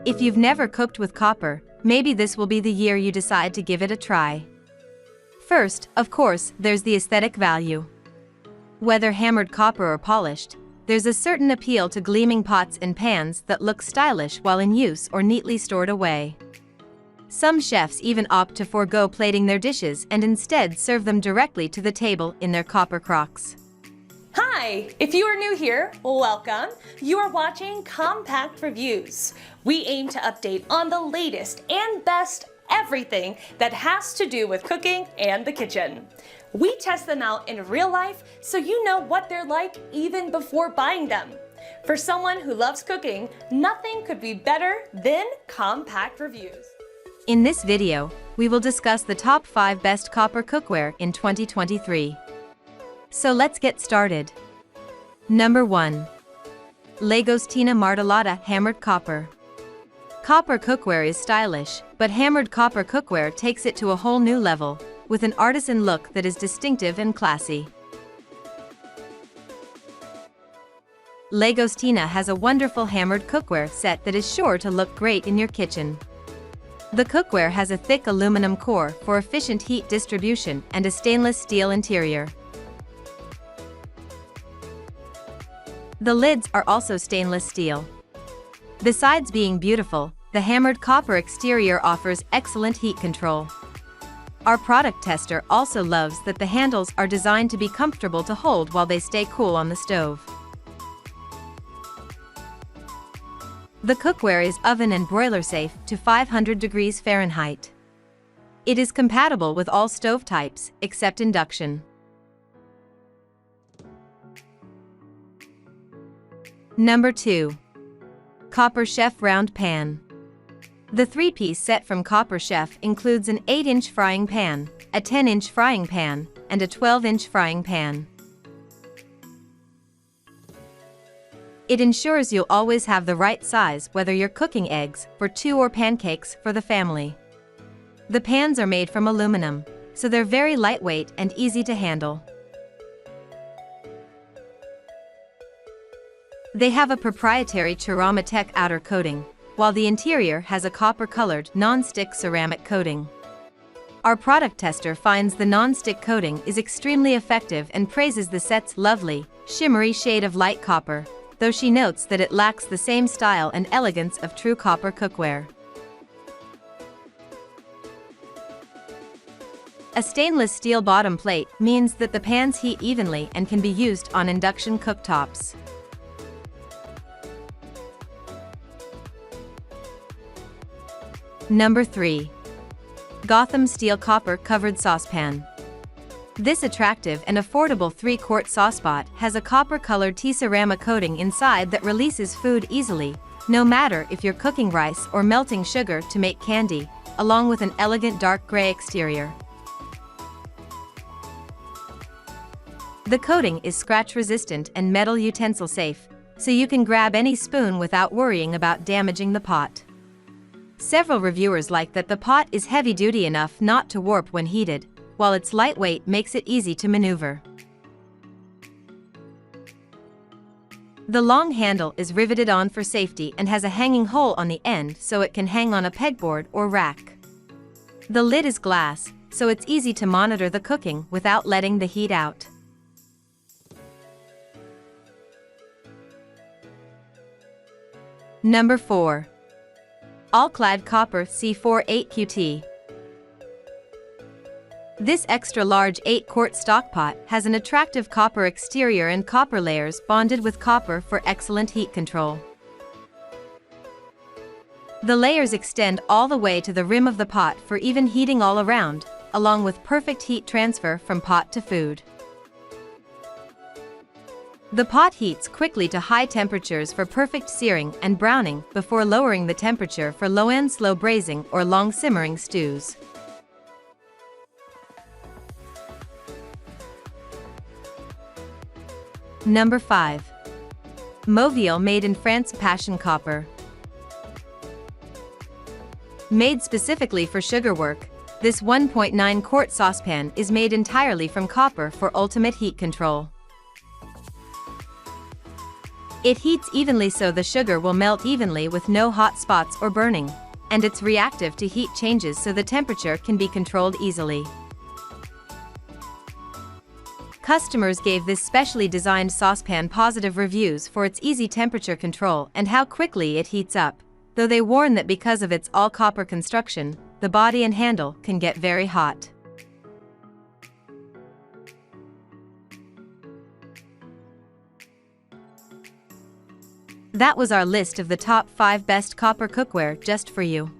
If you've never cooked with copper, maybe this will be the year you decide to give it a try. First, of course, there's the aesthetic value. Whether hammered copper or polished, there's a certain appeal to gleaming pots and pans that look stylish while in use or neatly stored away. Some chefs even opt to forego plating their dishes and instead serve them directly to the table in their copper crocks. Hi! If you are new here, welcome. You are watching Compact Reviews. We aim to update on the latest and best everything that has to do with cooking and the kitchen. We test them out in real life so you know what they're like even before buying them. For someone who loves cooking, nothing could be better than Compact Reviews. In this video, we will discuss the top 5 best copper cookware in 2023. So let's get started. Number 1. Lagostina Martellata Hammered Copper. Copper cookware is stylish, but hammered copper cookware takes it to a whole new level, with an artisan look that is distinctive and classy. Lagostina has a wonderful hammered cookware set that is sure to look great in your kitchen. The cookware has a thick aluminum core for efficient heat distribution and a stainless steel interior. The lids are also stainless steel. Besides being beautiful, the hammered copper exterior offers excellent heat control. Our product tester also loves that the handles are designed to be comfortable to hold while they stay cool on the stove. The cookware is oven and broiler safe to 500 degrees Fahrenheit. It is compatible with all stove types, except induction. Number 2. Copper Chef Round Pan. The 3-piece set from Copper Chef includes an 8-inch frying pan, a 10-inch frying pan, and a 12-inch frying pan. It ensures you'll always have the right size whether you're cooking eggs for 2 or pancakes for the family. The pans are made from aluminum, so they're very lightweight and easy to handle. They have a proprietary Ceramic outer coating, while the interior has a copper-colored non-stick ceramic coating. Our product tester finds the non-stick coating is extremely effective and praises the set's lovely, shimmery shade of light copper, though she notes that it lacks the same style and elegance of true copper cookware. A stainless steel bottom plate means that the pans heat evenly and can be used on induction cooktops. Number 3. Gotham Steel Copper Covered Saucepan. This attractive and affordable 3-quart saucepot has a copper-colored T-ceramic coating inside that releases food easily, no matter if you're cooking rice or melting sugar to make candy, along with an elegant dark gray exterior. The coating is scratch-resistant and metal utensil-safe, so you can grab any spoon without worrying about damaging the pot. Several reviewers like that the pot is heavy-duty enough not to warp when heated, while its lightweight makes it easy to maneuver. The long handle is riveted on for safety and has a hanging hole on the end so it can hang on a pegboard or rack. The lid is glass, so it's easy to monitor the cooking without letting the heat out. Number 4. All-Clad Copper C4 8QT. This extra-large 8-quart stockpot has an attractive copper exterior and copper layers bonded with copper for excellent heat control. The layers extend all the way to the rim of the pot for even heating all around, along with perfect heat transfer from pot to food. The pot heats quickly to high temperatures for perfect searing and browning before lowering the temperature for low-end slow braising or long simmering stews. Number 5. Mauviel Made in France Passion Copper. Made specifically for sugar work, this 1.9-quart saucepan is made entirely from copper for ultimate heat control. It heats evenly so the sugar will melt evenly with no hot spots or burning, and it's reactive to heat changes so the temperature can be controlled easily. Customers gave this specially designed saucepan positive reviews for its easy temperature control and how quickly it heats up, though they warn that because of its all-copper construction, the body and handle can get very hot. That was our list of the top 5 best copper cookware just for you.